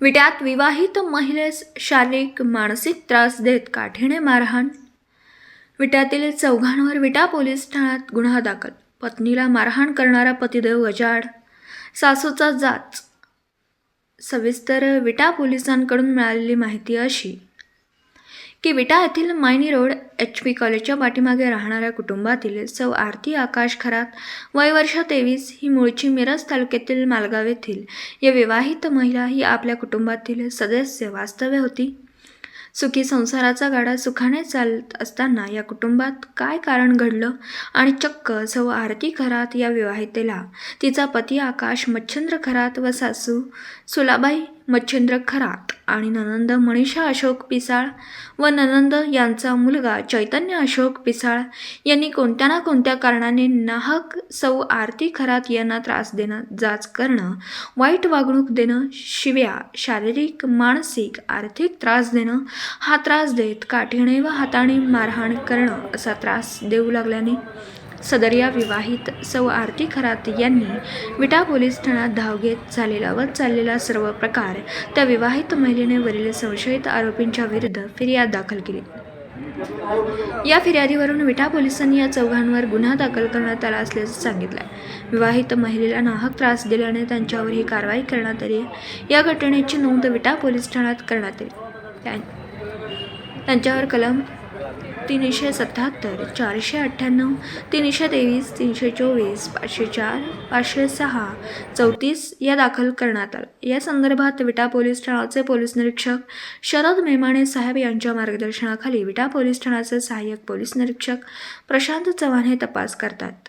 विट्यात विवाहित महिलेस शारीरिक मानसिक त्रास देत काठीने मारहाण। विट्यातील चौघांवर विटा पोलीस ठाण्यात गुन्हा दाखल। पत्नीला मारहाण करणारा पतिदेव गजाआड, सासूचा जाच। सविस्तर विटा पोलिसांकडून मिळालेली माहिती अशी की विटा येथील मायनी रोड HP कॉलेजच्या पाठीमागे राहणाऱ्या कुटुंबातील सौ आरती आकाश खरात, वय वर्ष 23, ही मूळची मिरज तालुक्यातील मालगाव येथील या विवाहित महिला ही आपल्या कुटुंबातील सदस्य वास्तव्य होती। सुखी संसाराचा गाडा सुखाने चालत असताना या कुटुंबात काय कारण घडलं आणि चक्क सौ आरती खरात या विवाहितेला तिचा पती आकाश मच्छिंद्र खरात व सासू सुलाबाई मच्छिंद्र खरात आणि ननंद मनीषा अशोक पिसाळ व ननंद यांचा मुलगा चैतन्य अशोक पिसाळ यांनी कोणत्या ना कोणत्या कारणाने नाहक सौ आरती खरात यांना त्रास देणं, जाच करणं, वाईट वागणूक देणं, शिव्या, शारीरिक, मानसिक, आर्थिक त्रास देणं, हा त्रास देत काठीने व हाताने मारहाण करणं असा त्रास देऊ लागल्याने सदर या विवाहित सौ आरती खरात यांनी विटा पोलीस ठाण्यात धाव घेत झालेला व चाललेला सर्व प्रकार त्या विवाहित महिलेने वरील संशयित आरोपींच्या विरुद्ध फिर्याद दाखल केली। या फिर्यादीवरून विटा पोलिसांनी या चौघांवर गुन्हा दाखल करण्यात आला असल्याचे सांगितले। विवाहित महिलेला नाहक त्रास दिल्याने त्यांच्यावर ही कारवाई करण्यात आली। या घटनेची नोंद विटा पोलीस ठाण्यात करण्यात आली। त्यांच्यावर कलम 377, 498, 323, 324, 504, 506, 34 या दाखल करण्यात आला। या संदर्भात विटा पोलीस ठाण्याचे पोलीस निरीक्षक शरद मेमाणे साहेब यांच्या मार्गदर्शनाखाली विटा पोलीस ठाण्याचे सहाय्यक पोलीस निरीक्षक प्रशांत चव्हाण हे तपास करतात।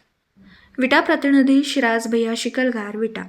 विटा प्रतिनिधी शिराज भैया शिकलगार, विटा।